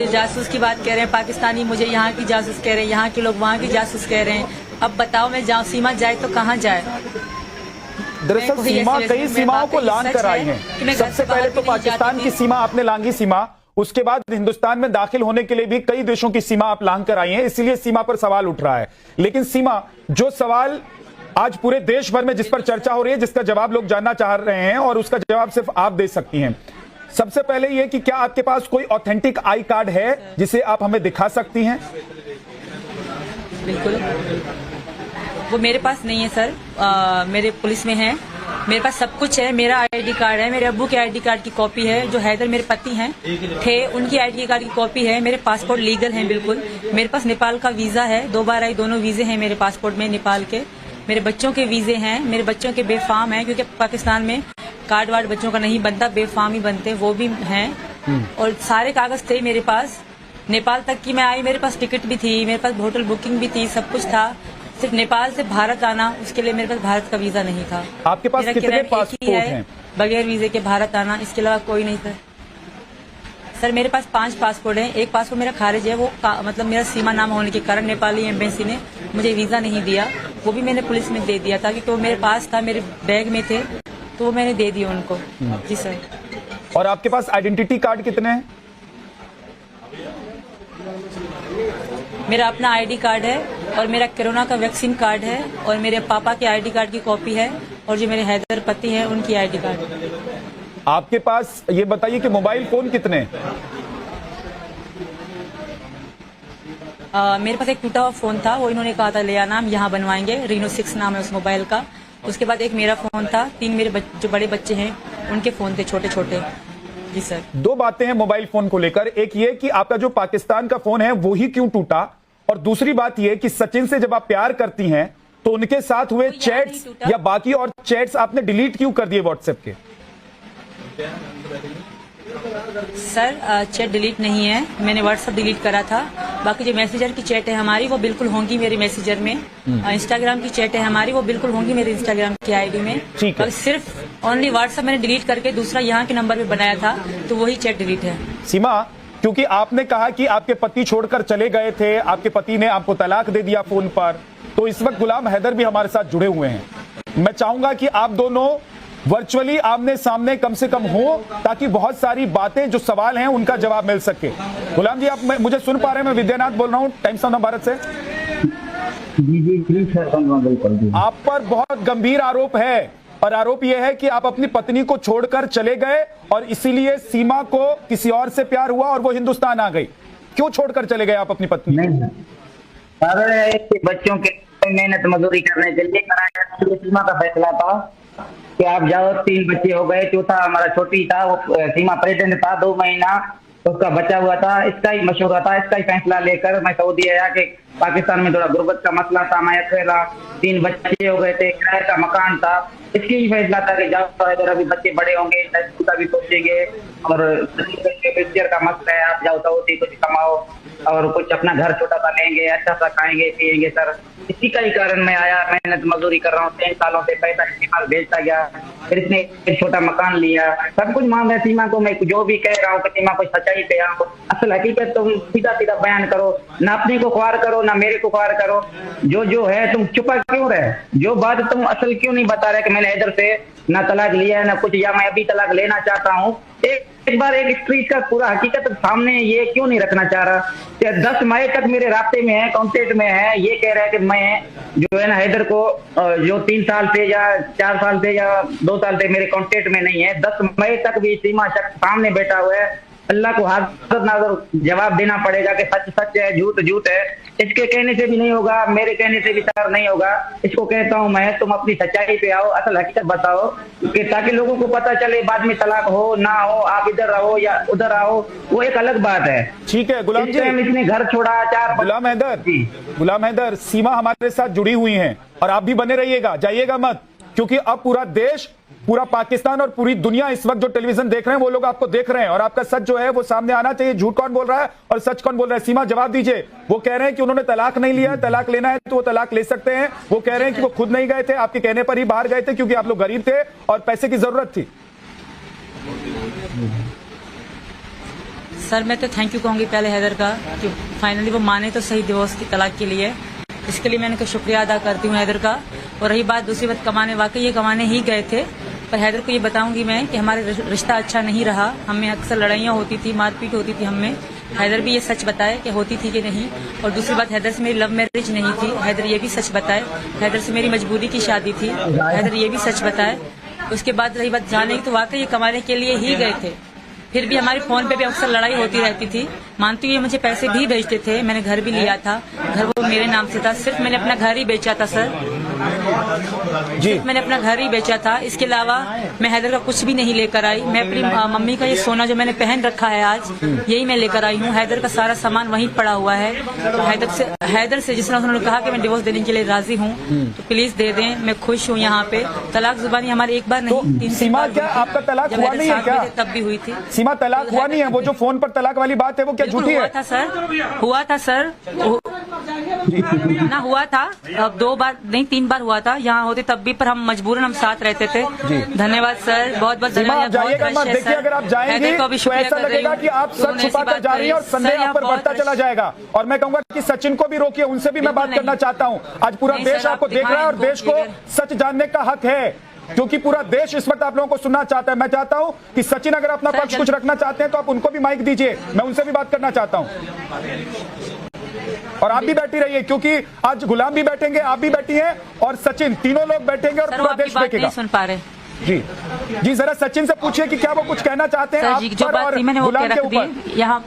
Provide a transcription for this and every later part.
जासूस की बात कह रहे हैं, पाकिस्तानी मुझे यहाँ की जासूस कह रहे हैं, यहाँ के लोग वहाँ की जासूस कह रहे हैं। अब बताओ मैं जाऊँ, सीमा जाए तो कहाँ जाए? दरअसल सीमा कई सीमाओं को लांघ कर आई है। सबसे पहले तो पाकिस्तान की सीमा आपने लांघी सीमा, उसके बाद हिंदुस्तान में दाखिल होने के लिए भी कई देशों की सीमा आप लांघ कर आई हैं, इसलिए सीमा पर सवाल उठ रहा है। लेकिन सीमा, जो सवाल आज पूरे देश भर में जिस पर चर्चा हो रही है, जिसका जवाब लोग जानना चाह रहे हैं और उसका जवाब सिर्फ आप दे सकती हैं। सबसे पहले यह कि क्या आपके पास कोई ऑथेंटिक आई कार्ड है जिसे आप हमें दिखा सकती हैं? बिल्कुल, वो मेरे पास नहीं है सर, मेरे पुलिस में है। मेरे पास सब कुछ है, मेरा आईडी कार्ड है, मेरे अब्बू के आईडी कार्ड की कॉपी है, जो हैदर मेरे पति हैं थे उनकी आईडी कार्ड की कॉपी है, मेरे पासपोर्ट लीगल हैं बिल्कुल। मेरे पास नेपाल का वीजा है, 2 बार आई, दोनों वीजे हैं मेरे पासपोर्ट में नेपाल के। मेरे बच्चों के वीजे हैं, मेरे बच्चों के बेफाम हैं, क्योंकि पाकिस्तान में कार्ड वार्ड बच्चों का नहीं बनता, बेफाम ही बनते, वो भी हैं। और सारे कागज थे मेरे पास। नेपाल तक की मैं आई, मेरे पास टिकट भी थी, मेरे पास होटल बुकिंग भी थी, सब कुछ था। सिर्फ नेपाल से भारत आना, उसके लिए मेरे पास भारत का वीजा नहीं था। आपके पास कितने पासपोर्ट हैं? बगैर वीजे के भारत आना, इसके अलावा कोई नहीं था सर। मेरे पास 5 पासपोर्ट हैं। एक पासपोर्ट मेरा खारिज है, वो मतलब मेरा सीमा नाम होने के कारण नेपाली एम्बेसी ने मुझे वीजा नहीं दिया, वो भी मैंने पुलिस में दे दिया था, क्योंकि वो मेरे पास था, मेरे बैग में थे, तो वो मैंने दे दिया उनको। जी सर। और आपके पास आइडेंटिटी कार्ड कितने हैं? मेरा अपना आईडी कार्ड है, और मेरा कोरोना का वैक्सीन कार्ड है, और मेरे पापा के आईडी कार्ड की कॉपी है, और जो मेरे हैदर पति हैं उनकी आईडी कार्ड। आपके पास ये बताइए कि मोबाइल फोन कितने हैं? मेरे पास एक टूटा हुआ फोन था, वो इन्होंने कहा था ले आना, हम यहाँ बनवाएंगे, रीनो 6 नाम है उस मोबाइल का। उसके बाद एक मेरा फोन था, 3 मेरे जो बड़े बच्चे हैं उनके फोन थे छोटे छोटे। जी सर। 2 बातें हैं मोबाइल फोन को लेकर, एक ये कि आपका जो पाकिस्तान का फोन है वो ही क्यों टूटा, और दूसरी बात ये कि सचिन से जब आप प्यार करती हैं तो उनके साथ हुए चैट्स या बाकी और चैट्स आपने डिलीट क्यों कर दिए व्हाट्सएप के? सर चैट डिलीट नहीं है, मैंने व्हाट्सएप डिलीट करा था। बाकी जो मैसेंजर की चैट है हमारी वो बिल्कुल होंगी मेरे मैसेंजर में। इंस्टाग्राम की चैट है हमारी, वो बिल्कुल होंगी मेरे इंस्टाग्राम की आईडी में। और सिर्फ ओनली व्हाट्सएप मैंने डिलीट करके दूसरा यहाँ के नंबर पे बनाया था, तो वही चैट डिलीट है। सीमा, क्योंकि आपने कहा कि आपके पति छोड़कर चले गए थे, आपके पति ने आपको तलाक दे दिया फोन पर, तो इस वक्त गुलाम हैदर भी हमारे साथ जुड़े हुए हैं। मैं चाहूंगा कि आप दोनों वर्चुअली आमने सामने कम से कम हो, ताकि बहुत सारी बातें जो सवाल हैं उनका जवाब मिल सके। गुलाम जी, आप मुझे सुन पा रहे हैं? मैं विद्यानाथ बोल रहा हूँ, टाइम्स ऑफ भारत से। जी, आप पर बहुत गंभीर आरोप है, और आरोप यह है कि आप अपनी पत्नी को छोड़कर चले गए और इसीलिए सीमा को किसी और से प्यार हुआ और वो हिंदुस्तान आ गई। क्यों छोड़कर चले गए आप अपनी पत्नी? नहीं, बच्चों के मेहनत मजदूरी करने के लिए कराया, सीमा का फैसला था कि आप जाओ। 3 बच्चे हो गए, चौथा हमारा छोटी था, वो सीमा प्रेग्नेंट था, 2 महीना उसका बच्चा हुआ था। इसका ही मशवरा था, इसका ही फैसला लेकर मैं सऊदी आया कि पाकिस्तान में थोड़ा गुर्बत का मसला था, मैं अकेला, 3 बच्चे हो गए थे, किराए का मकान था, इसकी ही फैसला था कि जाओ इधर, अभी बच्चे बड़े होंगे, स्कूल का भी सोचेंगे, और फ्यूचर का मसला है, आप जाओ सऊदी, कुछ कमाओ और कुछ अपना घर छोटा सा लेंगे, अच्छा सा खाएंगे पिएंगे सर। इसी का ही कारण मैं आया, मेहनत मजदूरी कर रहा हूँ, 3 सालों से पैसा इसके पास भेजता गया, फिर इसने एक छोटा मकान लिया, सब कुछ मांग है सीमा को। मैं जो भी कह रहा हूँ कि सीमा को सच्चाई पे आओ, असल हकीकत तुम सीधा सीधा बयान करो, ना अपने को ख्वार करो ना मेरे को ख्वार करो। जो है तुम छुपा क्यों रहे, जो बात तुम असल क्यों नहीं बता रहे कि मैंने इधर से ना तलाक लिया है ना कुछ, या मैं अभी तलाक लेना चाहता हूँ। एक बार एक स्त्री का पूरा हकीकत सामने ये क्यों नहीं रखना चाह रहा? 10 मई तक मेरे रास्ते में है, कांटेक्ट में है, ये कह रहा है कि मैं जो है ना हैदर को जो 3 साल से या 4 साल से या 2 साल से मेरे कांटेक्ट में नहीं है। 10 मई तक भी सीमा शख्स सामने बैठा हुआ है। अल्लाह को हाजिर नाज़र जवाब देना पड़ेगा कि सच सच है, झूठ झूठ है। इसके कहने से भी नहीं होगा, मेरे कहने से भी सर नहीं होगा। इसको कहता हूं मैं, तुम अपनी सच्चाई पे आओ, असल हकीकत बताओ, कि ताकि लोगों को पता चले, बाद में तलाक हो ना हो, आप इधर रहो या उधर आओ, वो एक अलग बात है। ठीक है गुलाम जी, इसने घर छोड़ा 4 गुलाम हैदर, सीमा हमारे साथ जुड़ी हुई हैं और आप भी बने रहिएगा, जाइएगा मत, क्योंकि अब पूरा देश, पूरा पाकिस्तान और पूरी दुनिया इस वक्त जो टेलीविजन देख रहे हैं वो लोग आपको देख रहे हैं, और आपका सच जो है वो सामने आना चाहिए। झूठ कौन बोल रहा है और सच कौन बोल रहा है? सीमा जवाब दीजिए। वो कह रहे हैं कि उन्होंने तलाक नहीं लिया है, तलाक लेना है तो वो तलाक ले सकते हैं। वो कह रहे हैं कि वो खुद नहीं गए थे, आपके कहने पर ही बाहर गए थे क्योंकि आप लोग गरीब थे और पैसे की जरूरत थी। सर मैं तो थैंक यू कहूँगी पहले हैदर का कि फाइनली वो माने तो सही डिवोर्स की तलाक के लिए। इसके लिए मैं उनका शुक्रिया अदा करती हूँ हैदर का। और रही बात दूसरी बात कमाने, वाकई ये कमाने ही गए थे, पर हैदर को ये बताऊंगी मैं कि हमारे रिश्ता अच्छा नहीं रहा। हमें अक्सर लड़ाइयाँ होती थी, मारपीट होती थी हमें। हैदर भी ये सच बताए कि होती थी कि नहीं। और दूसरी बात, हैदर से मेरी लव मैरिज नहीं थी, हैदर ये भी सच बताए। हैदर से मेरी मजबूरी की शादी थी, हैदर ये भी सच बताए। उसके बाद रही बात जाने की, तो वाकई ये कमाने के लिए ही गए थे। फिर भी हमारे फोन पे भी अक्सर लड़ाई होती रहती थी। मानती हूँ ये मुझे पैसे भी भेजते थे, मैंने घर भी लिया था, घर वो मेरे नाम से था। सिर्फ मैंने अपना घर ही बेचा था सर जी, मैंने अपना घर ही बेचा था। इसके अलावा मैं हैदर का कुछ भी नहीं लेकर आई। मैं अपनी मम्मी का ये सोना जो मैंने पहन रखा है आज, यही मैं लेकर आई हूँ। हैदर का सारा सामान वहीं पड़ा हुआ है। तो हैदर से जिस तरह उन्होंने कहा कि मैं डिवोर्स देने के लिए राजी हूँ, तो प्लीज दे दें, मैं खुश हूँ। यहाँ पे तलाक जुबानी हमारी एक बार नहीं, 3 बार। क्या आपका तलाक हुआ नहीं है क्या? तब भी हुई थी सीमा, तलाक हुआ नहीं है? वो जो फोन पर तलाक वाली बात है वो क्या झूठी है? हुआ था सर ना, हुआ था। अब 2 बार नहीं 3 बार हुआ था। यहाँ होते तब भी, पर हम मजबूरन हम साथ रहते थे। धन्यवाद सर, बहुत बहुत धन्यवाद। देखिए अगर आप जाएंगी तो ऐसा लगेगा कि आप सच छुपा कर जा रही हैं और संदेह आप पर बढ़ता चला जाएगा। और मैं कहूंगा कि सचिन को भी रोकिए, उनसे भी मैं बात करना चाहता हूँ। आज पूरा देश आपको देख रहा है और देश को सच जानने का हक है, क्योंकि पूरा देश इस वक्त आप लोगों को सुनना चाहता है। मैं चाहता हूं कि सचिन अगर अपना पक्ष कुछ रखना चाहते हैं तो आप उनको भी माइक दीजिए, मैं उनसे भी बात करना चाहता हूं। और आप भी बैठी रहिए, क्योंकि आज गुलाम भी बैठेंगे, आप भी बैठी हैं और सचिन, तीनों लोग बैठेंगे और पूरा देश देखेगा। सुन पा रहे जी जी, जरा सचिन से पूछिए कि क्या वो कुछ कहना चाहते हैं आप पर और गुलाम के ऊपर। यहाँ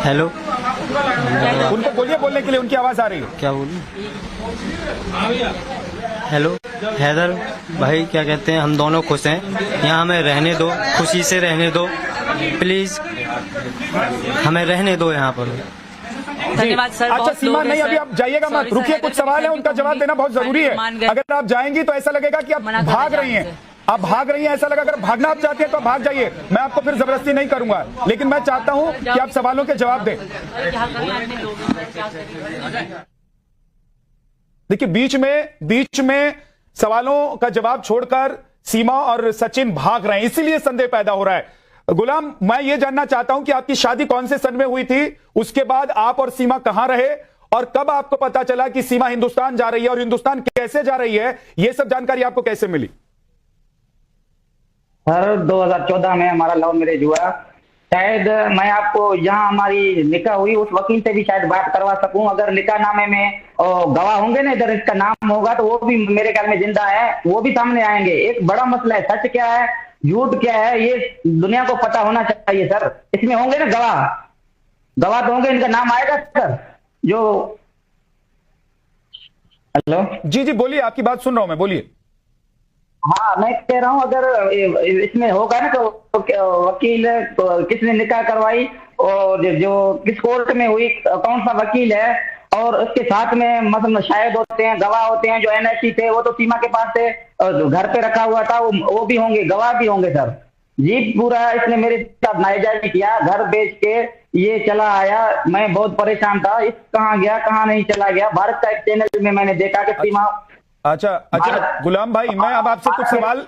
हेलो, उनको बोलिए, बोलने के लिए उनकी आवाज आ रही है। क्या बोलूं? हेलो हैदर भाई, क्या कहते हैं, हम दोनों खुश हैं। यहाँ हमें रहने दो, खुशी से रहने दो, प्लीज हमें रहने दो यहाँ पर। धन्यवाद सर। अच्छा सीमा, नहीं अभी आप जाइएगा मत, रुकिए, कुछ सवाल है उनका जवाब देना बहुत जरूरी है। अगर आप जाएंगी तो ऐसा लगेगा कि आप भाग रही हैं, आप भाग रही हैं, ऐसा लगा। अगर भागना आप चाहती हैं तो आप भाग जाइए, मैं आपको फिर जबरदस्ती नहीं करूंगा, लेकिन मैं चाहता हूं कि आप सवालों के जवाब दें। देखिए बीच में सवालों का जवाब छोड़कर सीमा और सचिन भाग रहे हैं, इसीलिए संदेह पैदा हो रहा है। गुलाम, मैं ये जानना चाहता हूं कि आपकी शादी कौन से सन में हुई थी, उसके बाद आप और सीमा कहां रहे, और कब आपको पता चला कि सीमा हिंदुस्तान जा रही है, और हिंदुस्तान कैसे जा रही है, यह सब जानकारी आपको कैसे मिली? सर 2014 में हमारा लव मैरिज हुआ। शायद मैं आपको जहां हमारी निकाह हुई उस वकील से भी शायद बात करवा सकूं। अगर निकाह नामे में गवाह होंगे ना, इधर इसका नाम होगा, तो वो भी मेरे ख्याल में जिंदा है, वो भी सामने आएंगे। एक बड़ा मसला है, सच क्या है झूठ क्या है, ये दुनिया को पता होना चाहिए सर। इसमें होंगे ना गवाह तो होंगे, इनका नाम आएगा सर। जो हेलो जी जी बोलिए, आपकी बात सुन रहा हूं मैं, बोलिए। हाँ, मैं कह रहा हूँ अगर इसमें होगा ना तो वकील तो किसने निकाह करवाई और जो किस कोर्ट में हुई, कौन सा वकील है, और उसके साथ में मतलब शायद होते हैं, गवाह होते हैं। जो एनएससी थे वो तो सीमा के पास थे, घर पे रखा हुआ था, वो भी होंगे, गवाह भी होंगे सर जी। पूरा इसने मेरे साथ नाजायज किया, घर बेच के ये चला आया। मैं बहुत परेशान था, इस कहाँ गया कहाँ नहीं चला गया। भारत का एक चैनल में मैंने देखा कि सीमा। अच्छा गुलाम भाई, मैं अब आपसे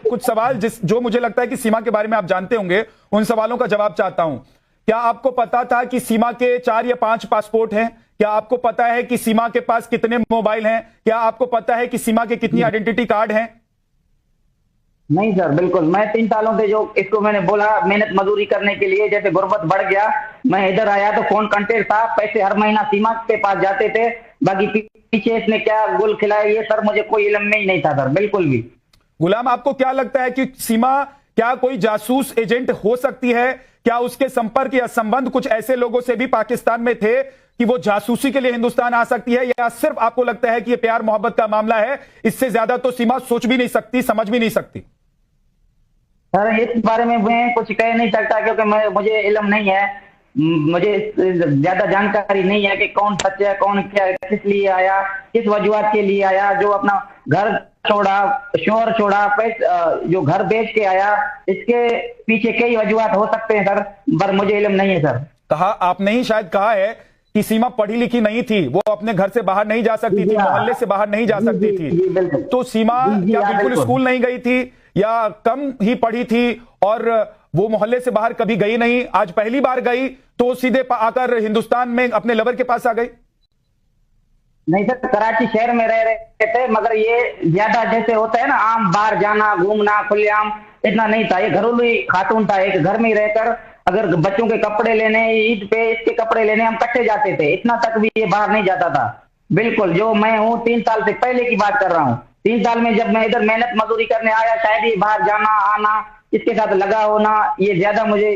कुछ सवाल जो मुझे लगता है कि सीमा के बारे में आप जानते होंगे, उन सवालों का जवाब चाहता हूं। क्या आपको पता था कि सीमा के 4 या 5 पासपोर्ट हैं? क्या आपको पता है कि सीमा के पास कितने मोबाइल हैं? क्या आपको पता है कि सीमा के कितनी आइडेंटिटी कार्ड हैं? नहीं सर, बिल्कुल। मैं 3 सालों से जो इसको मैंने बोला मेहनत मजदूरी करने के लिए, जैसे गुर्बत बढ़ गया, मैं इधर आया तो फोन कांटेक्ट था, पैसे हर महीना सीमा के पास जाते थे। बाकी पीछे इसने क्या गुल खिलाया, ये सर मुझे कोई इल्म नहीं था सर, बिल्कुल भी। गुलाम, आपको क्या लगता है कि सीमा क्या कोई जासूस एजेंट हो सकती है? क्या उसके संपर्क या संबंध कुछ ऐसे लोगों से भी पाकिस्तान में थे कि वो जासूसी के लिए हिंदुस्तान आ सकती है, या सिर्फ आपको लगता है कि ये प्यार मोहब्बत का मामला है, इससे ज्यादा तो सीमा सोच भी नहीं सकती, समझ भी नहीं सकती? सर इस बारे में मैं कुछ कह नहीं सकता, क्योंकि मुझे इल्म नहीं है, मुझे ज्यादा जानकारी नहीं है कि कौन सच है कौन क्या, किस लिए आया, किस वजूहत के लिए आया। जो अपना घर छोड़ा, शोहर छोड़ा, जो घर बेच के आया, इसके पीछे कई वजूहत हो सकते हैं सर, पर मुझे इल्म नहीं है सर। कहा आपने ही शायद कहा है कि सीमा पढ़ी लिखी नहीं थी, वो अपने घर से बाहर नहीं जा सकती थी, मोहल्ले से बाहर नहीं जा सकती थी, तो सीमा क्या बिल्कुल स्कूल नहीं गई थी या कम ही पढ़ी थी और वो मोहल्ले से बाहर कभी गई नहीं, आज पहली बार गई तो सीधे आकर हिंदुस्तान में अपने लवर के पास आ गई? नहीं सर, कराची शहर में रह रहे थे, मगर ये ज्यादा जैसे होता है ना आम बाहर जाना घूमना खुलेआम, इतना नहीं था। ये घरेलू ही खातून था, एक घर में ही रहकर अगर बच्चों के कपड़े लेने, ईद पे इसके कपड़े लेने हम इकट्ठे जाते थे, इतना तक भी ये बाहर नहीं जाता था। बिल्कुल जो मैं हूँ 3 साल से पहले की बात कर रहा हूँ, 3 साल में जब मैं इधर मेहनत मजदूरी करने आया, शायद ये बाहर जाना आना इसके साथ लगा होना, ये ज्यादा मुझे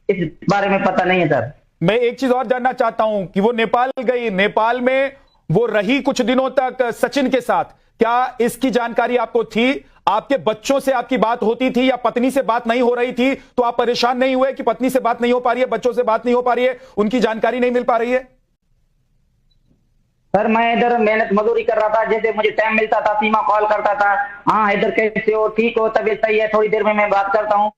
इस बारे में पता नहीं है सर। मैं एक चीज और जानना चाहता हूं कि वो नेपाल गई, नेपाल में वो रही कुछ दिनों तक सचिन के साथ, क्या इसकी जानकारी आपको थी? आपके बच्चों से आपकी बात होती थी या पत्नी से बात नहीं हो रही थी तो आप परेशान नहीं हुए कि पत्नी से बात नहीं हो पा रही है, बच्चों से बात नहीं हो पा रही है, उनकी जानकारी नहीं मिल पा रही है? सर मैं इधर मेहनत मजदूरी कर रहा था, जैसे मुझे टाइम मिलता था सीमा कॉल करता था, हाँ इधर कैसे हो, ठीक हो, तबीयत सही है, थोड़ी देर में मैं बात करता हूँ।